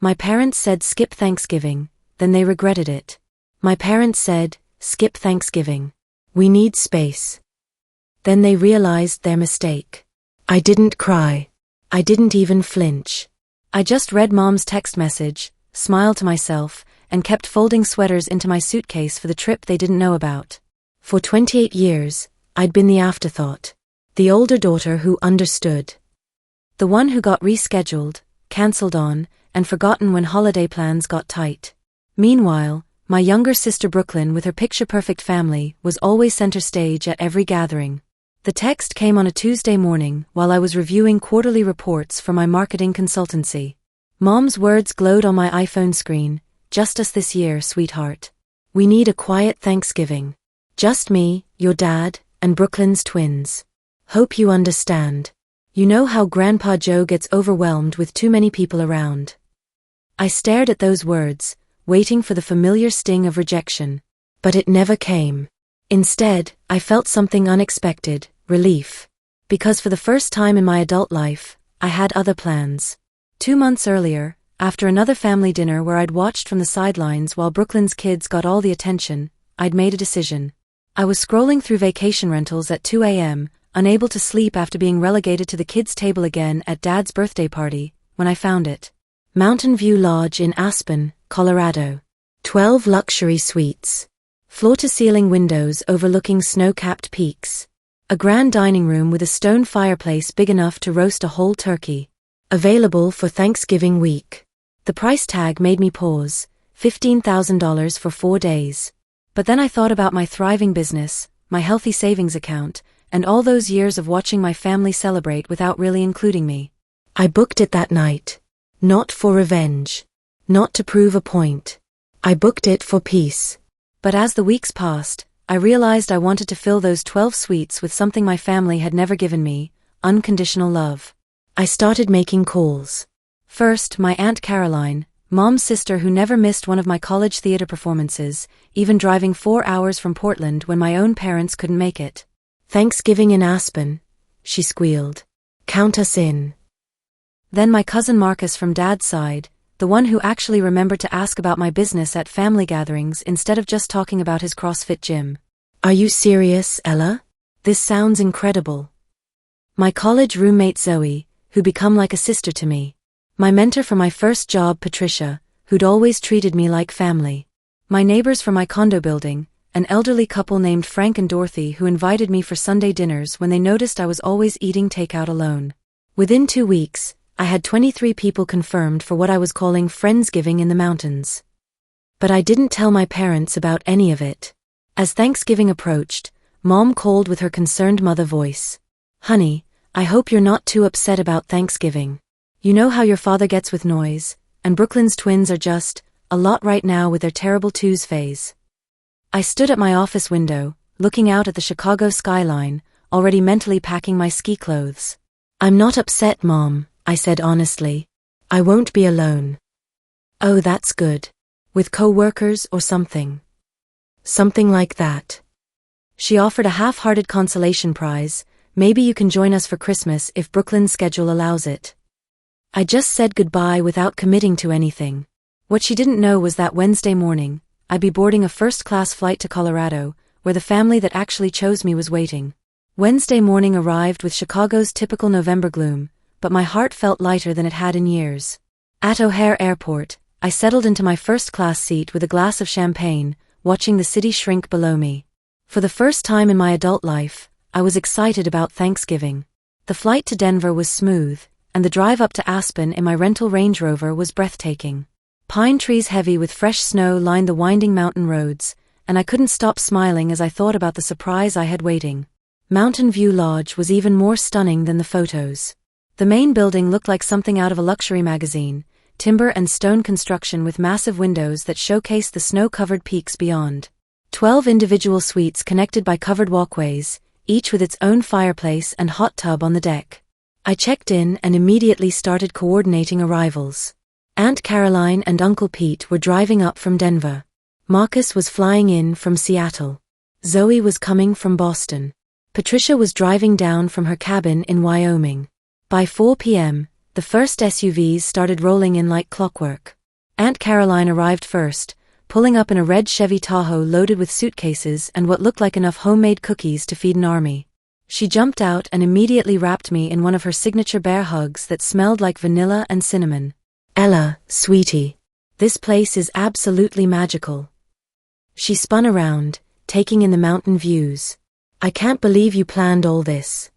My parents said skip Thanksgiving, then they regretted it. My parents said, skip Thanksgiving. We need space. Then they realized their mistake. I didn't cry. I didn't even flinch. I just read Mom's text message, smiled to myself, and kept folding sweaters into my suitcase for the trip they didn't know about. For 28 years, I'd been the afterthought. The older daughter who understood. The one who got rescheduled, cancelled on, and forgotten when holiday plans got tight. Meanwhile, my younger sister Brooklyn with her picture-perfect family was always center stage at every gathering. The text came on a Tuesday morning while I was reviewing quarterly reports for my marketing consultancy. Mom's words glowed on my iPhone screen, just us this year, sweetheart. We need a quiet Thanksgiving. Just me, your dad, and Brooklyn's twins. Hope you understand. You know how Grandpa Joe gets overwhelmed with too many people around. I stared at those words, waiting for the familiar sting of rejection. But it never came. Instead, I felt something unexpected, relief. Because for the first time in my adult life, I had other plans. 2 months earlier, after another family dinner where I'd watched from the sidelines while Brooklyn's kids got all the attention, I'd made a decision. I was scrolling through vacation rentals at 2 a.m., unable to sleep after being relegated to the kids' table again at Dad's birthday party, when I found it. Mountain View Lodge in Aspen, Colorado. 12 luxury suites. Floor-to-ceiling windows overlooking snow-capped peaks. A grand dining room with a stone fireplace big enough to roast a whole turkey. Available for Thanksgiving week. The price tag made me pause, $15,000 for 4 days. But then I thought about my thriving business, my healthy savings account, and all those years of watching my family celebrate without really including me. I booked it that night. Not for revenge. Not to prove a point. I booked it for peace. But as the weeks passed, I realized I wanted to fill those 12 suites with something my family had never given me, unconditional love. I started making calls. First, my Aunt Caroline, Mom's sister who never missed one of my college theater performances, even driving 4 hours from Portland when my own parents couldn't make it. Thanksgiving in Aspen, she squealed. Count us in. Then my cousin Marcus from Dad's side, the one who actually remembered to ask about my business at family gatherings instead of just talking about his CrossFit gym. Are you serious, Ella? This sounds incredible. My college roommate Zoe, who become like a sister to me. My mentor for my first job Patricia, who'd always treated me like family. My neighbors from my condo building, an elderly couple named Frank and Dorothy who invited me for Sunday dinners when they noticed I was always eating takeout alone. Within 2 weeks, I had 23 people confirmed for what I was calling Friendsgiving in the mountains. But I didn't tell my parents about any of it. As Thanksgiving approached, Mom called with her concerned mother voice. Honey, I hope you're not too upset about Thanksgiving. You know how your father gets with noise, and Brooklyn's twins are just a lot right now with their terrible twos phase. I stood at my office window, looking out at the Chicago skyline, already mentally packing my ski clothes. I'm not upset, Mom, I said honestly. I won't be alone. Oh, that's good. With co-workers or something. Something like that. She offered a half-hearted consolation prize. Maybe you can join us for Christmas if Brooklyn's schedule allows it. I just said goodbye without committing to anything. What she didn't know was that Wednesday morning, I'd be boarding a first-class flight to Colorado, where the family that actually chose me was waiting. Wednesday morning arrived with Chicago's typical November gloom, but my heart felt lighter than it had in years. At O'Hare Airport, I settled into my first-class seat with a glass of champagne, watching the city shrink below me. For the first time in my adult life, I was excited about Thanksgiving. The flight to Denver was smooth, and the drive up to Aspen in my rental Range Rover was breathtaking. Pine trees heavy with fresh snow lined the winding mountain roads, and I couldn't stop smiling as I thought about the surprise I had waiting. Mountain View Lodge was even more stunning than the photos. The main building looked like something out of a luxury magazine, timber and stone construction with massive windows that showcased the snow-covered peaks beyond. 12 individual suites connected by covered walkways, each with its own fireplace and hot tub on the deck. I checked in and immediately started coordinating arrivals. Aunt Caroline and Uncle Pete were driving up from Denver. Marcus was flying in from Seattle. Zoe was coming from Boston. Patricia was driving down from her cabin in Wyoming. By 4 p.m., The first SUVs started rolling in like clockwork. Aunt Caroline arrived first, pulling up in a red Chevy Tahoe loaded with suitcases and what looked like enough homemade cookies to feed an army. She jumped out and immediately wrapped me in one of her signature bear hugs that smelled like vanilla and cinnamon. "Ella, sweetie. This place is absolutely magical." She spun around, taking in the mountain views. "I can't believe you planned all this."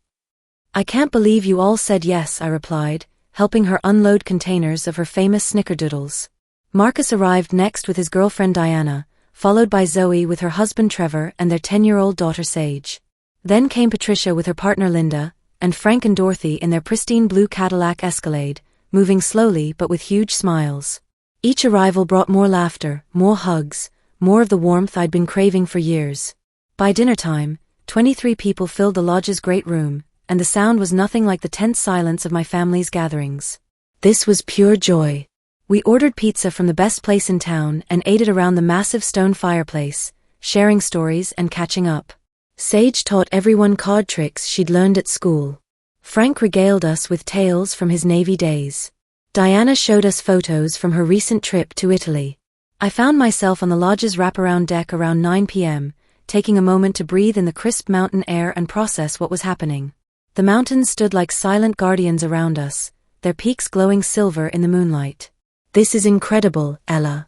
"I can't believe you all said yes," I replied, helping her unload containers of her famous snickerdoodles. Marcus arrived next with his girlfriend Diana, followed by Zoe with her husband Trevor and their 10-year-old daughter Sage. Then came Patricia with her partner Linda, and Frank and Dorothy in their pristine blue Cadillac Escalade, moving slowly but with huge smiles. Each arrival brought more laughter, more hugs, more of the warmth I'd been craving for years. By dinner time, 23 people filled the lodge's great room, and the sound was nothing like the tense silence of my family's gatherings. This was pure joy. We ordered pizza from the best place in town and ate it around the massive stone fireplace, sharing stories and catching up. Sage taught everyone card tricks she'd learned at school. Frank regaled us with tales from his Navy days. Diana showed us photos from her recent trip to Italy. I found myself on the lodge's wraparound deck around 9 p.m., taking a moment to breathe in the crisp mountain air and process what was happening. The mountains stood like silent guardians around us, their peaks glowing silver in the moonlight. "This is incredible, Ella."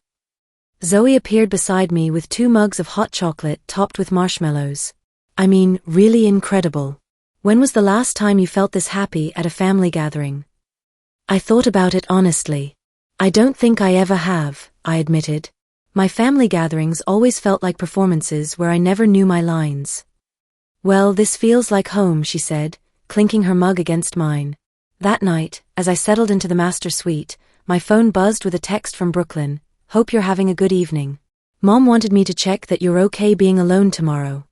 Zoe appeared beside me with 2 mugs of hot chocolate topped with marshmallows. "I mean, really incredible. When was the last time you felt this happy at a family gathering?" I thought about it honestly. "I don't think I ever have," I admitted. "My family gatherings always felt like performances where I never knew my lines." "Well, this feels like home," she said, clinking her mug against mine. That night, as I settled into the master suite, my phone buzzed with a text from Brooklyn. "Hope you're having a good evening. Mom wanted me to check that you're okay being alone tomorrow."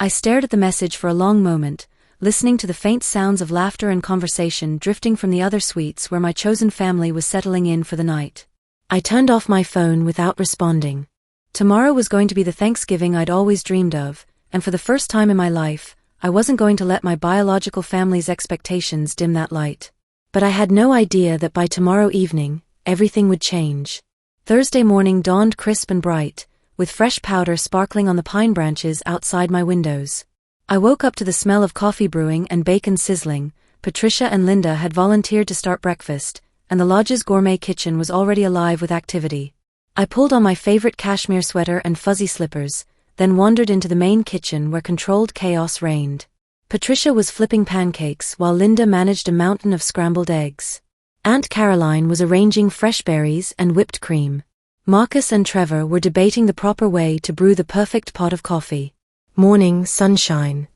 I stared at the message for a long moment, listening to the faint sounds of laughter and conversation drifting from the other suites where my chosen family was settling in for the night. I turned off my phone without responding. Tomorrow was going to be the Thanksgiving I'd always dreamed of, and for the first time in my life, I wasn't going to let my biological family's expectations dim that light. But I had no idea that by tomorrow evening, everything would change. Thursday morning dawned crisp and bright, with fresh powder sparkling on the pine branches outside my windows. I woke up to the smell of coffee brewing and bacon sizzling. Patricia and Linda had volunteered to start breakfast, and the lodge's gourmet kitchen was already alive with activity. I pulled on my favorite cashmere sweater and fuzzy slippers, then wandered into the main kitchen where controlled chaos reigned. Patricia was flipping pancakes while Linda managed a mountain of scrambled eggs. Aunt Caroline was arranging fresh berries and whipped cream. Marcus and Trevor were debating the proper way to brew the perfect pot of coffee. Morning sunshine.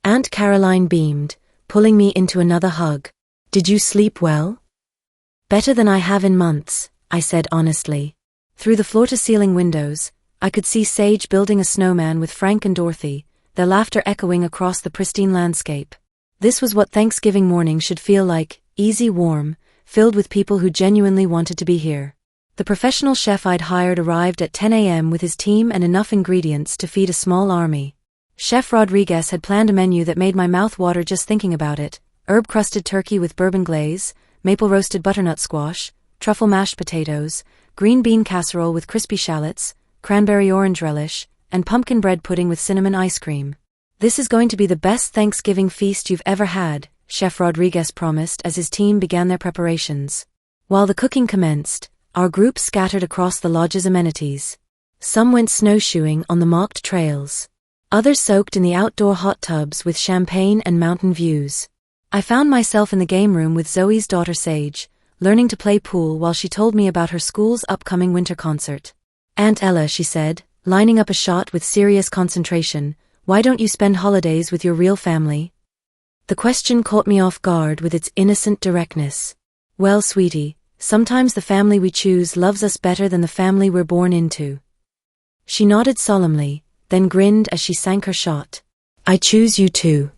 Aunt Caroline beamed, pulling me into another hug. "Did you sleep well?" "Better than I have in months," I said honestly. Through the floor-to-ceiling windows, I could see Sage building a snowman with Frank and Dorothy, their laughter echoing across the pristine landscape. This was what Thanksgiving morning should feel like, easy, warm, filled with people who genuinely wanted to be here. The professional chef I'd hired arrived at 10 a.m. with his team and enough ingredients to feed a small army. Chef Rodriguez had planned a menu that made my mouth water just thinking about it: herb-crusted turkey with bourbon glaze, maple-roasted butternut squash, truffle mashed potatoes, green bean casserole with crispy shallots, cranberry orange relish, and pumpkin bread pudding with cinnamon ice cream. "This is going to be the best Thanksgiving feast you've ever had," Chef Rodriguez promised as his team began their preparations. While the cooking commenced, our group scattered across the lodge's amenities. Some went snowshoeing on the marked trails. Others soaked in the outdoor hot tubs with champagne and mountain views. I found myself in the game room with Zoe's daughter Sage, learning to play pool while she told me about her school's upcoming winter concert. "Aunt Ella," she said, lining up a shot with serious concentration, "why don't you spend holidays with your real family?" The question caught me off guard with its innocent directness. "Well, sweetie, sometimes the family we choose loves us better than the family we're born into." She nodded solemnly, then grinned as she sank her shot. "I choose you too."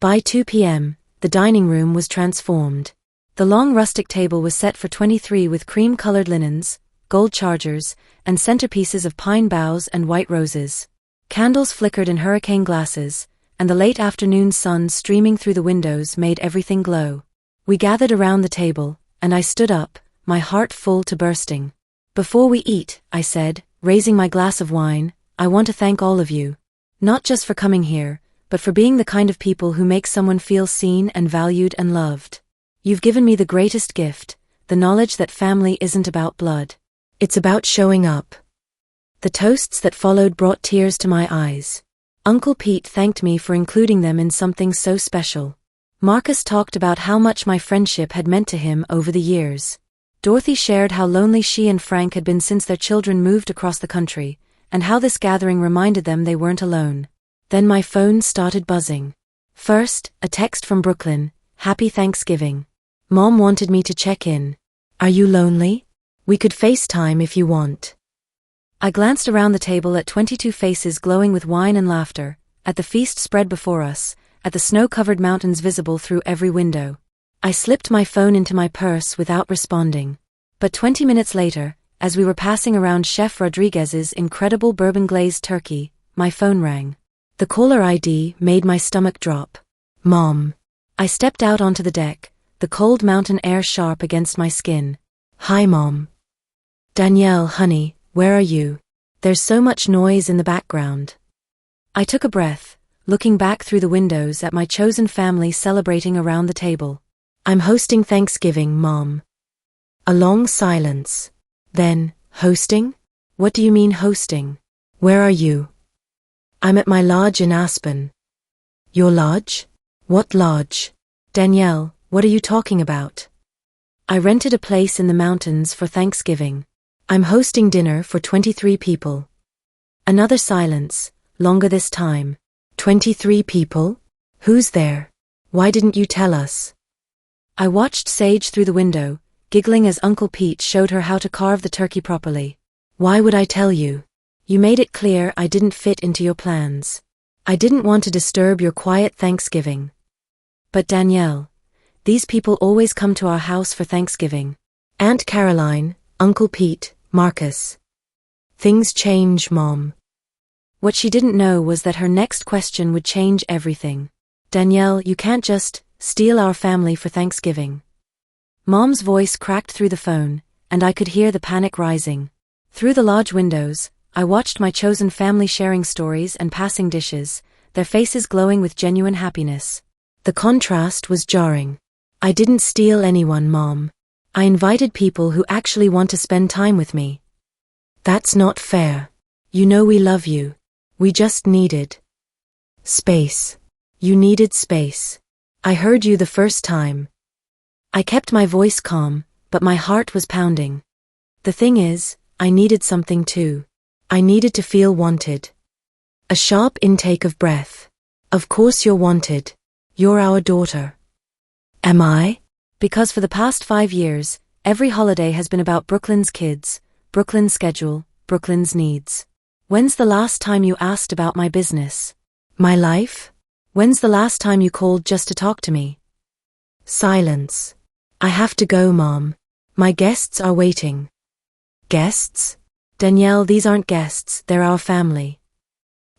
By 2 p.m., the dining room was transformed. The long rustic table was set for 23 with cream-colored linens, gold chargers, and centerpieces of pine boughs and white roses. Candles flickered in hurricane glasses, and the late afternoon sun streaming through the windows made everything glow. We gathered around the table, and I stood up, my heart full to bursting. Before we eat, I said, raising my glass of wine, I want to thank all of you. Not just for coming here, but for being the kind of people who make someone feel seen and valued and loved. You've given me the greatest gift, the knowledge that family isn't about blood. It's about showing up. The toasts that followed brought tears to my eyes. Uncle Pete thanked me for including them in something so special. Marcus talked about how much my friendship had meant to him over the years. Dorothy shared how lonely she and Frank had been since their children moved across the country, and how this gathering reminded them they weren't alone. Then my phone started buzzing. First, a text from Brooklyn, "Happy Thanksgiving. Mom wanted me to check in. Are you lonely? We could FaceTime if you want." I glanced around the table at 22 faces glowing with wine and laughter, at the feast spread before us, at the snow-covered mountains visible through every window. I slipped my phone into my purse without responding. But 20 minutes later, as we were passing around Chef Rodriguez's incredible bourbon-glazed turkey, my phone rang. The caller ID made my stomach drop. Mom. I stepped out onto the deck, the cold mountain air sharp against my skin. Hi, Mom. Danielle, honey, where are you? There's so much noise in the background. I took a breath, looking back through the windows at my chosen family celebrating around the table. I'm hosting Thanksgiving, Mom. A long silence. Then, hosting? What do you mean hosting? Where are you? I'm at my lodge in Aspen. Your lodge? What lodge? Danielle, what are you talking about? I rented a place in the mountains for Thanksgiving. I'm hosting dinner for 23 people. Another silence, longer this time. 23 people? Who's there? Why didn't you tell us? I watched Sage through the window, giggling as Uncle Pete showed her how to carve the turkey properly. Why would I tell you? You made it clear I didn't fit into your plans. I didn't want to disturb your quiet Thanksgiving. But Danielle, these people always come to our house for Thanksgiving. Aunt Caroline, Uncle Pete, Marcus. Things change, Mom. What she didn't know was that her next question would change everything. Danielle, you can't just steal our family for Thanksgiving. Mom's voice cracked through the phone, and I could hear the panic rising. Through the lodge windows, I watched my chosen family sharing stories and passing dishes, their faces glowing with genuine happiness. The contrast was jarring. I didn't steal anyone, Mom. I invited people who actually want to spend time with me. That's not fair. You know we love you. We just needed space. You needed space. I heard you the first time. I kept my voice calm, but my heart was pounding. The thing is, I needed something too. I needed to feel wanted. A sharp intake of breath. Of course you're wanted. You're our daughter. Am I? Because for the past 5 years, every holiday has been about Brooklyn's kids, Brooklyn's schedule, Brooklyn's needs. When's the last time you asked about my business? My life? When's the last time you called just to talk to me? Silence. I have to go, Mom. My guests are waiting. Guests? Danielle, these aren't guests, they're our family.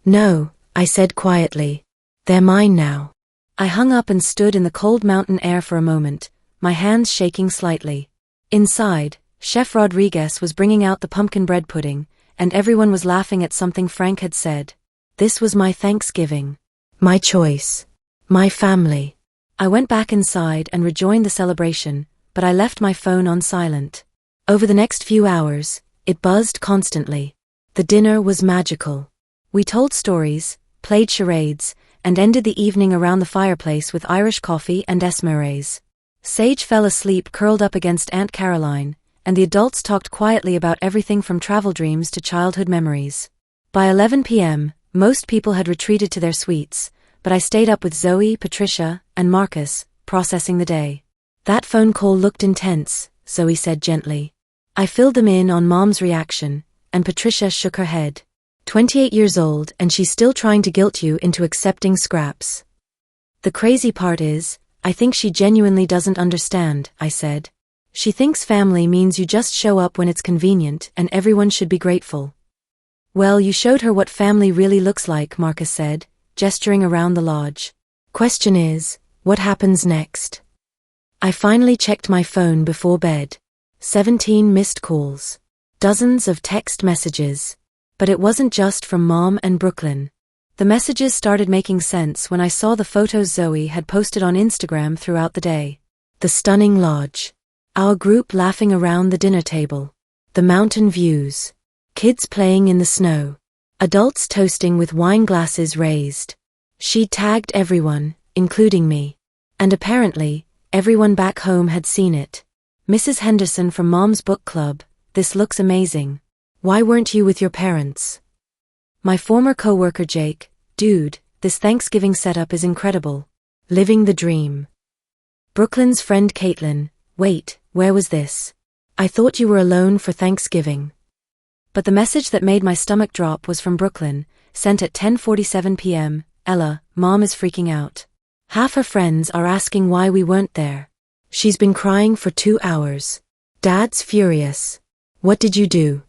No, I said quietly. They're mine now. I hung up and stood in the cold mountain air for a moment, my hands shaking slightly. Inside, Chef Rodriguez was bringing out the pumpkin bread pudding, and everyone was laughing at something Frank had said. This was my Thanksgiving. My choice. My family. I went back inside and rejoined the celebration, but I left my phone on silent. Over the next few hours, it buzzed constantly. The dinner was magical. We told stories, played charades, and ended the evening around the fireplace with Irish coffee and esmeraldas. Sage fell asleep curled up against Aunt Caroline, and the adults talked quietly about everything from travel dreams to childhood memories. By 11 p.m., most people had retreated to their suites, but I stayed up with Zoe, Patricia, and Marcus, processing the day. That phone call looked intense, Zoe said gently. I filled them in on Mom's reaction, and Patricia shook her head. 28 years old and she's still trying to guilt you into accepting scraps. The crazy part is, I think she genuinely doesn't understand, I said. She thinks family means you just show up when it's convenient and everyone should be grateful. Well, you showed her what family really looks like, Marcus said, gesturing around the lodge. Question is, what happens next? I finally checked my phone before bed. 17 missed calls. Dozens of text messages. But it wasn't just from Mom and Brooklyn. The messages started making sense when I saw the photos Zoe had posted on Instagram throughout the day. The stunning lodge. Our group laughing around the dinner table. The mountain views. Kids playing in the snow. Adults toasting with wine glasses raised. She'd tagged everyone, including me. And apparently, everyone back home had seen it. Mrs. Henderson from Mom's book club, this looks amazing. Why weren't you with your parents? My former coworker Jake, dude, this Thanksgiving setup is incredible. Living the dream. Brooklyn's friend Caitlin, wait, where was this? I thought you were alone for Thanksgiving. But the message that made my stomach drop was from Brooklyn, sent at 10:47 p.m. Ella, Mom is freaking out. Half her friends are asking why we weren't there. She's been crying for 2 hours. Dad's furious. What did you do?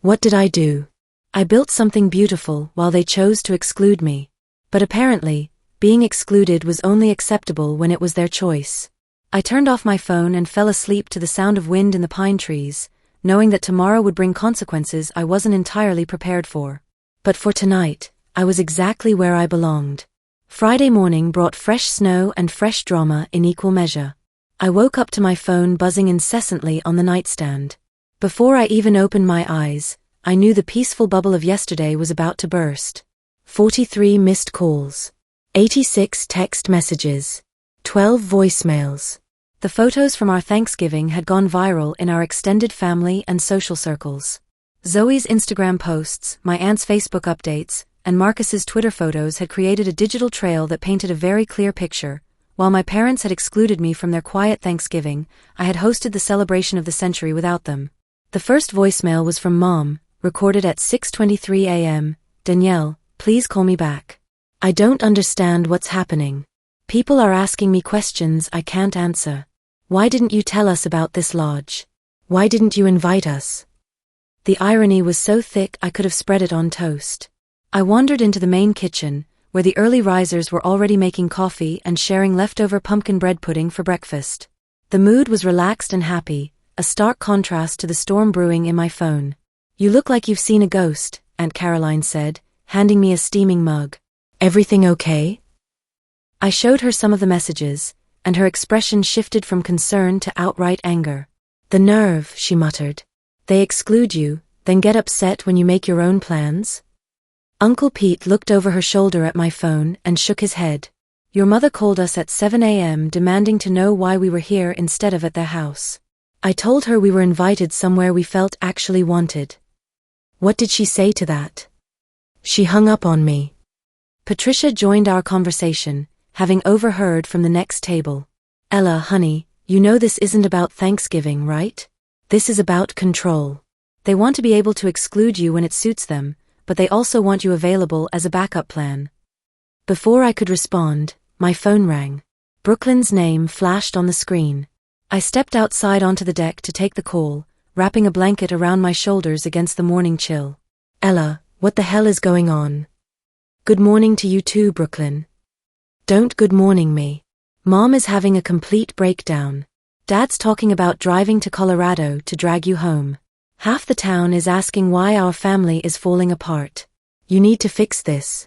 What did I do? I built something beautiful while they chose to exclude me. But apparently, being excluded was only acceptable when it was their choice. I turned off my phone and fell asleep to the sound of wind in the pine trees, knowing that tomorrow would bring consequences I wasn't entirely prepared for. But for tonight, I was exactly where I belonged. Friday morning brought fresh snow and fresh drama in equal measure. I woke up to my phone buzzing incessantly on the nightstand. Before I even opened my eyes, I knew the peaceful bubble of yesterday was about to burst. 43 missed calls. 86 text messages. 12 voicemails. The photos from our Thanksgiving had gone viral in our extended family and social circles. Zoe's Instagram posts, my aunt's Facebook updates, and Marcus's Twitter photos had created a digital trail that painted a very clear picture. While my parents had excluded me from their quiet Thanksgiving, I had hosted the celebration of the century without them. The first voicemail was from Mom, recorded at 6:23 a.m. Danielle, please call me back. I don't understand what's happening. People are asking me questions I can't answer. Why didn't you tell us about this lodge? Why didn't you invite us? The irony was so thick I could have spread it on toast. I wandered into the main kitchen, where the early risers were already making coffee and sharing leftover pumpkin bread pudding for breakfast. The mood was relaxed and happy, a stark contrast to the storm brewing in my phone. You look like you've seen a ghost, Aunt Caroline said, handing me a steaming mug. Everything okay? I showed her some of the messages, and her expression shifted from concern to outright anger. The nerve, she muttered. They exclude you, then get upset when you make your own plans? Uncle Pete looked over her shoulder at my phone and shook his head. Your mother called us at 7 a.m. demanding to know why we were here instead of at their house. I told her we were invited somewhere we felt actually wanted. What did she say to that? She hung up on me. Patricia joined our conversation, having overheard from the next table. Ella, honey, you know this isn't about Thanksgiving, right? This is about control. They want to be able to exclude you when it suits them, but they also want you available as a backup plan. Before I could respond, my phone rang. Brooklyn's name flashed on the screen. I stepped outside onto the deck to take the call, wrapping a blanket around my shoulders against the morning chill. Ella, what the hell is going on? Good morning to you too, Brooklyn. Don't good morning me. Mom is having a complete breakdown. Dad's talking about driving to Colorado to drag you home. Half the town is asking why our family is falling apart. You need to fix this.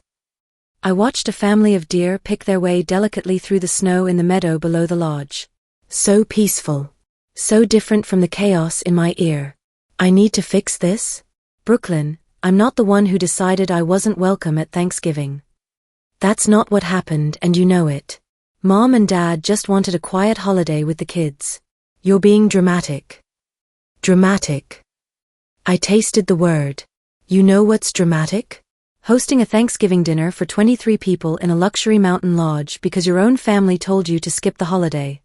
I watched a family of deer pick their way delicately through the snow in the meadow below the lodge. So peaceful. So different from the chaos in my ear. I need to fix this? Brooklyn, I'm not the one who decided I wasn't welcome at Thanksgiving. That's not what happened, and you know it. Mom and Dad just wanted a quiet holiday with the kids. You're being dramatic. Dramatic. I tasted the word. You know what's dramatic? Hosting a Thanksgiving dinner for 23 people in a luxury mountain lodge because your own family told you to skip the holiday.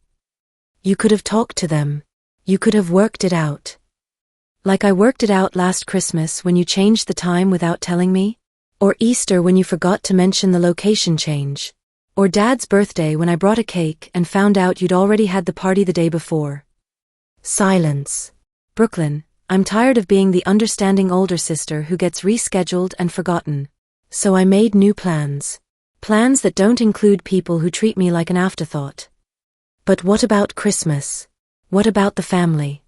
You could have talked to them. You could have worked it out. Like I worked it out last Christmas when you changed the time without telling me? Or Easter when you forgot to mention the location change? Or Dad's birthday when I brought a cake and found out you'd already had the party the day before? Silence. Brooklyn, I'm tired of being the understanding older sister who gets rescheduled and forgotten. So I made new plans. Plans that don't include people who treat me like an afterthought. But what about Christmas? What about the family?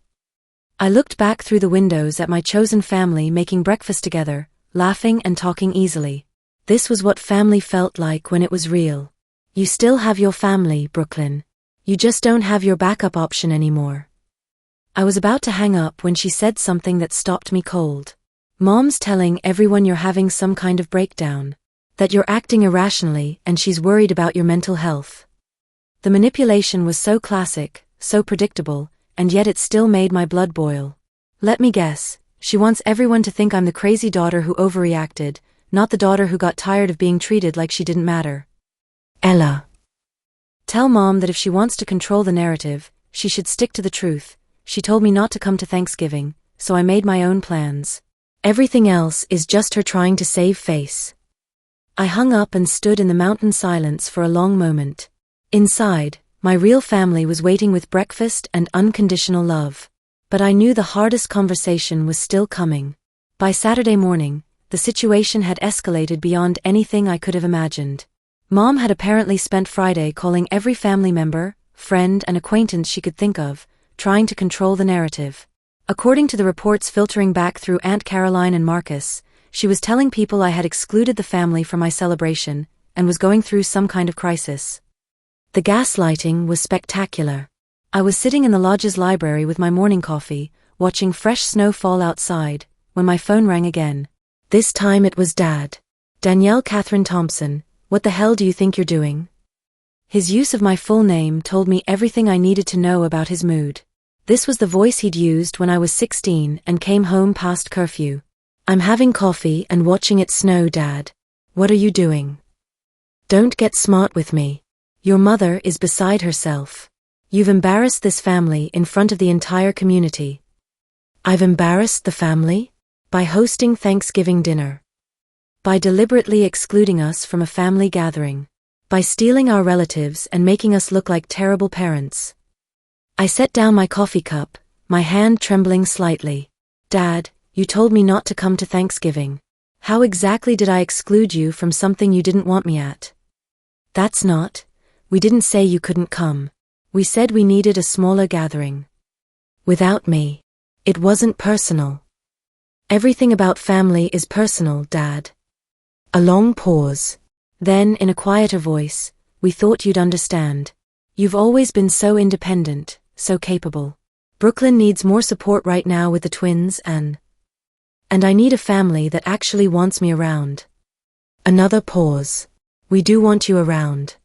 I looked back through the windows at my chosen family making breakfast together, laughing and talking easily. This was what family felt like when it was real. You still have your family, Brooklyn. You just don't have your backup option anymore. I was about to hang up when she said something that stopped me cold. Mom's telling everyone you're having some kind of breakdown. That you're acting irrationally and she's worried about your mental health. The manipulation was so classic, so predictable, and yet it still made my blood boil. Let me guess, she wants everyone to think I'm the crazy daughter who overreacted, not the daughter who got tired of being treated like she didn't matter. Ella. Tell Mom that if she wants to control the narrative, she should stick to the truth. She told me not to come to Thanksgiving, so I made my own plans. Everything else is just her trying to save face. I hung up and stood in the mountain silence for a long moment. Inside, my real family was waiting with breakfast and unconditional love. But I knew the hardest conversation was still coming. By Saturday morning, the situation had escalated beyond anything I could have imagined. Mom had apparently spent Friday calling every family member, friend and acquaintance she could think of, trying to control the narrative. According to the reports filtering back through Aunt Caroline and Marcus, she was telling people I had excluded the family from my celebration, and was going through some kind of crisis. The gaslighting was spectacular. I was sitting in the lodge's library with my morning coffee, watching fresh snow fall outside, when my phone rang again. This time it was Dad. Danielle Catherine Thompson, what the hell do you think you're doing? His use of my full name told me everything I needed to know about his mood. This was the voice he'd used when I was 16 and came home past curfew. I'm having coffee and watching it snow, Dad. What are you doing? Don't get smart with me. Your mother is beside herself. You've embarrassed this family in front of the entire community. I've embarrassed the family? By hosting Thanksgiving dinner. By deliberately excluding us from a family gathering. By stealing our relatives and making us look like terrible parents. I set down my coffee cup, my hand trembling slightly. Dad, you told me not to come to Thanksgiving. How exactly did I exclude you from something you didn't want me at? That's not. We didn't say you couldn't come. We said we needed a smaller gathering. Without me. It wasn't personal. Everything about family is personal, Dad. A long pause. Then, in a quieter voice, we thought you'd understand. You've always been so independent, so capable. Brooklyn needs more support right now with the twins and I need a family that actually wants me around. Another pause. We do want you around.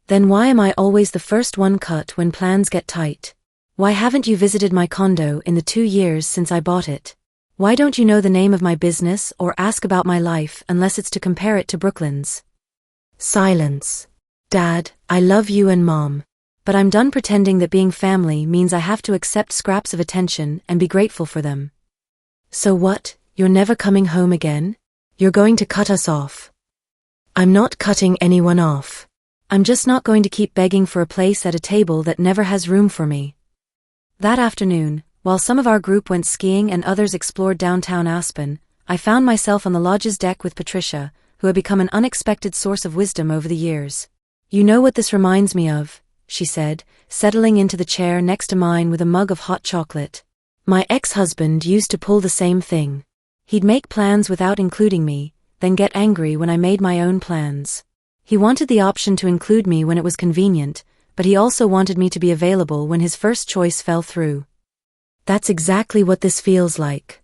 Then why am I always the first one cut when plans get tight? Why haven't you visited my condo in the 2 years since I bought it? Why don't you know the name of my business or ask about my life unless it's to compare it to Brooklyn's? Silence. Dad, I love you and Mom. But I'm done pretending that being family means I have to accept scraps of attention and be grateful for them. So what, you're never coming home again? You're going to cut us off. I'm not cutting anyone off. I'm just not going to keep begging for a place at a table that never has room for me. That afternoon, while some of our group went skiing and others explored downtown Aspen, I found myself on the lodge's deck with Patricia, who had become an unexpected source of wisdom over the years. You know what this reminds me of, she said, settling into the chair next to mine with a mug of hot chocolate. My ex-husband used to pull the same thing. He'd make plans without including me, then get angry when I made my own plans. He wanted the option to include me when it was convenient, but he also wanted me to be available when his first choice fell through. That's exactly what this feels like.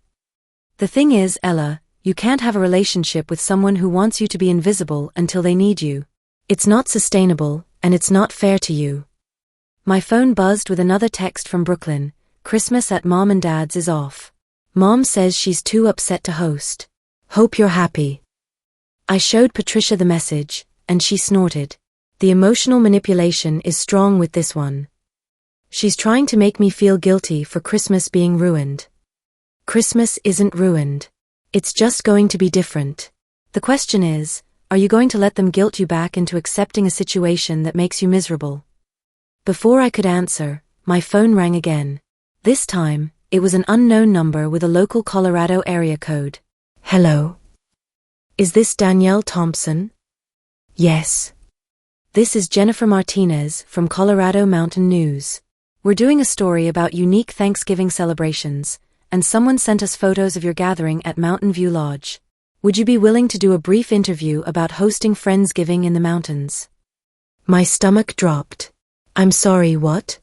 The thing is, Ella, you can't have a relationship with someone who wants you to be invisible until they need you. It's not sustainable, and it's not fair to you. My phone buzzed with another text from Brooklyn. Christmas at Mom and Dad's is off. Mom says she's too upset to host. Hope you're happy. I showed Patricia the message, and she snorted. The emotional manipulation is strong with this one. She's trying to make me feel guilty for Christmas being ruined. Christmas isn't ruined. It's just going to be different. The question is, are you going to let them guilt you back into accepting a situation that makes you miserable? Before I could answer, my phone rang again. This time, it was an unknown number with a local Colorado area code. Hello? Is this Danielle Thompson? Yes. This is Jennifer Martinez from Colorado Mountain News. We're doing a story about unique Thanksgiving celebrations, and someone sent us photos of your gathering at Mountain View Lodge. Would you be willing to do a brief interview about hosting Friendsgiving in the mountains? My stomach dropped. I'm sorry, what?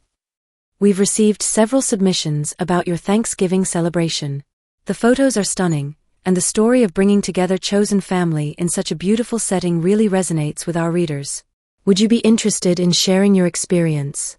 We've received several submissions about your Thanksgiving celebration. The photos are stunning, and the story of bringing together chosen family in such a beautiful setting really resonates with our readers. Would you be interested in sharing your experience?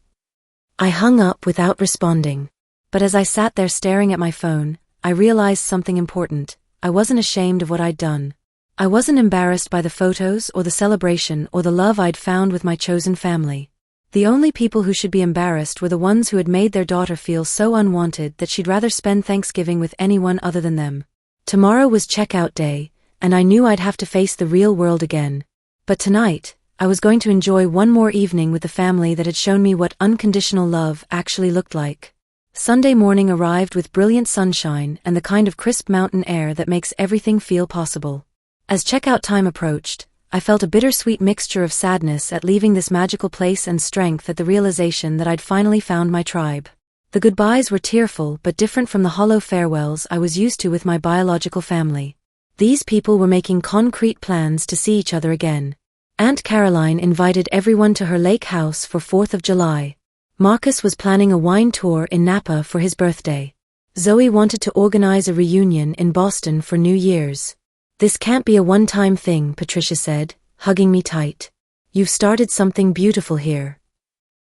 I hung up without responding. But as I sat there staring at my phone, I realized something important. I wasn't ashamed of what I'd done. I wasn't embarrassed by the photos or the celebration or the love I'd found with my chosen family. The only people who should be embarrassed were the ones who had made their daughter feel so unwanted that she'd rather spend Thanksgiving with anyone other than them. Tomorrow was checkout day, and I knew I'd have to face the real world again. But tonight, I was going to enjoy one more evening with the family that had shown me what unconditional love actually looked like. Sunday morning arrived with brilliant sunshine and the kind of crisp mountain air that makes everything feel possible. As checkout time approached, I felt a bittersweet mixture of sadness at leaving this magical place and strength at the realization that I'd finally found my tribe. The goodbyes were tearful but different from the hollow farewells I was used to with my biological family. These people were making concrete plans to see each other again. Aunt Caroline invited everyone to her lake house for 4th of July. Marcus was planning a wine tour in Napa for his birthday. Zoe wanted to organize a reunion in Boston for New Year's. This can't be a one-time thing, Patricia said, hugging me tight. You've started something beautiful here.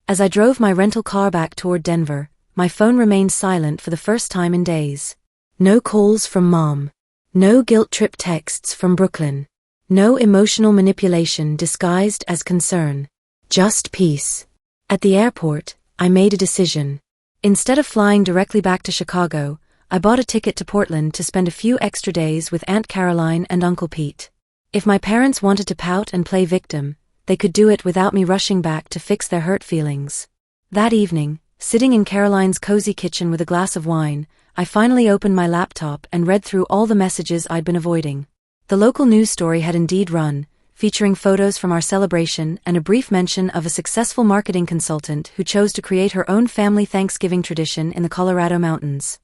As I drove my rental car back toward Denver, my phone remained silent for the first time in days. No calls from Mom. No guilt trip texts from Brooklyn. No emotional manipulation disguised as concern. Just peace. At the airport, I made a decision. Instead of flying directly back to Chicago, I bought a ticket to Portland to spend a few extra days with Aunt Caroline and Uncle Pete. If my parents wanted to pout and play victim, they could do it without me rushing back to fix their hurt feelings. That evening, sitting in Caroline's cozy kitchen with a glass of wine, I finally opened my laptop and read through all the messages I'd been avoiding. The local news story had indeed run, featuring photos from our celebration and a brief mention of a successful marketing consultant who chose to create her own family Thanksgiving tradition in the Colorado mountains.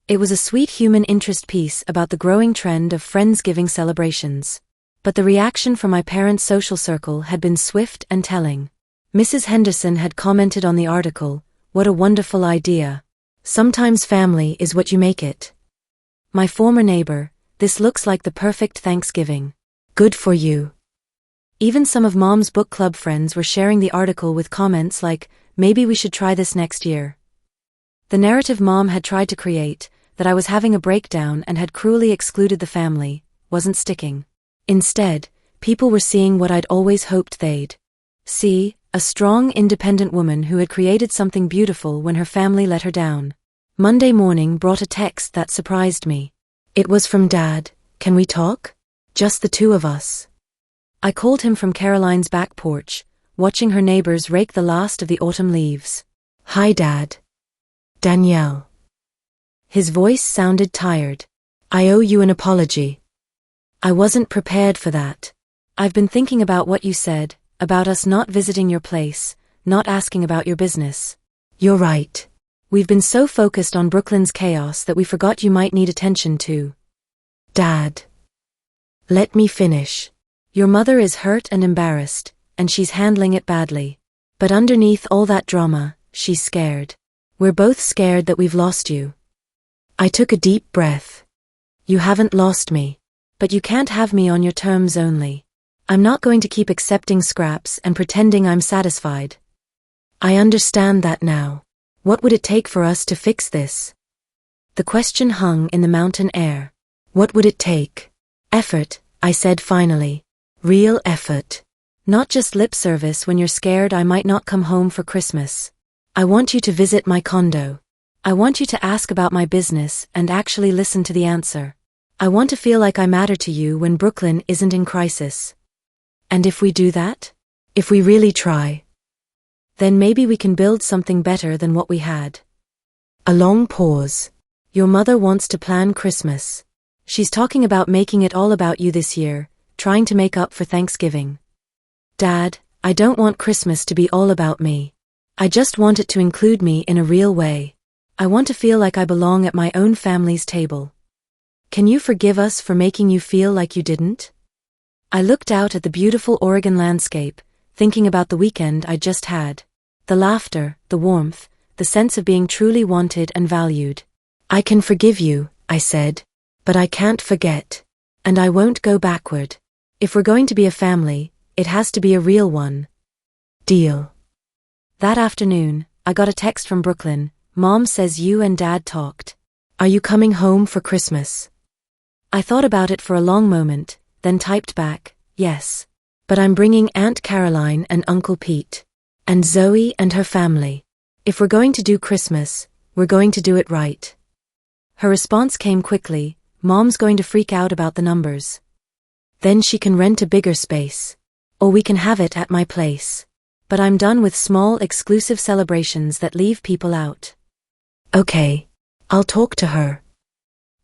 It was a sweet human interest piece about the growing trend of Friendsgiving celebrations. But the reaction from my parents' social circle had been swift and telling. Mrs. Henderson had commented on the article, "What a wonderful idea. Sometimes family is what you make it." My former neighbor, "This looks like the perfect Thanksgiving. Good for you." Even some of Mom's book club friends were sharing the article with comments like, "Maybe we should try this next year." The narrative Mom had tried to create, that I was having a breakdown and had cruelly excluded the family, wasn't sticking. Instead, people were seeing what I'd always hoped they'd see, a strong, independent woman who had created something beautiful when her family let her down. Monday morning brought a text that surprised me. It was from Dad. "Can we talk? Just the two of us." I called him from Caroline's back porch, watching her neighbors rake the last of the autumn leaves. "Hi, Dad. Danielle." His voice sounded tired. "I owe you an apology. I wasn't prepared for that. I've been thinking about what you said, about us not visiting your place, not asking about your business. You're right. We've been so focused on Brooklyn's chaos that we forgot you might need attention too." "Dad. Let me finish. Your mother is hurt and embarrassed, and she's handling it badly. But underneath all that drama, she's scared. We're both scared that we've lost you." I took a deep breath. "You haven't lost me. But you can't have me on your terms only. I'm not going to keep accepting scraps and pretending I'm satisfied. I understand that now. What would it take for us to fix this?" The question hung in the mountain air. What would it take? "Effort," I said finally. "Real effort. Not just lip service when you're scared I might not come home for Christmas. I want you to visit my condo. I want you to ask about my business and actually listen to the answer. I want to feel like I matter to you when Brooklyn isn't in crisis. And if we do that? If we really try? Then maybe we can build something better than what we had." A long pause. "Your mother wants to plan Christmas. She's talking about making it all about you this year, trying to make up for Thanksgiving." "Dad, I don't want Christmas to be all about me. I just want it to include me in a real way. I want to feel like I belong at my own family's table. Can you forgive us for making you feel like you didn't? I looked out at the beautiful Oregon landscape, thinking about the weekend I just had. The laughter, the warmth, the sense of being truly wanted and valued. I can forgive you, I said. But I can't forget. And I won't go backward. If we're going to be a family, it has to be a real one. Deal. That afternoon, I got a text from Brooklyn. Mom says you and Dad talked. Are you coming home for Christmas? I thought about it for a long moment, then typed back, yes. But I'm bringing Aunt Caroline and Uncle Pete. And Zoe and her family. If we're going to do Christmas, we're going to do it right. Her response came quickly. Mom's going to freak out about the numbers. Then she can rent a bigger space. Or we can have it at my place. But I'm done with small exclusive celebrations that leave people out. Okay. I'll talk to her.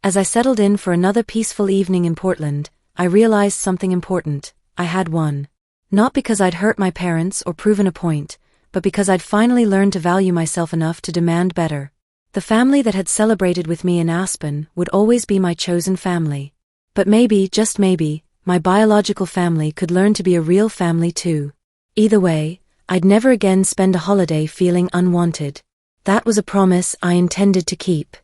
As I settled in for another peaceful evening in Portland, I realized something important. I had won. Not because I'd hurt my parents or proven a point, but because I'd finally learned to value myself enough to demand better. The family that had celebrated with me in Aspen would always be my chosen family. But maybe, just maybe, my biological family could learn to be a real family too. Either way, I'd never again spend a holiday feeling unwanted. That was a promise I intended to keep.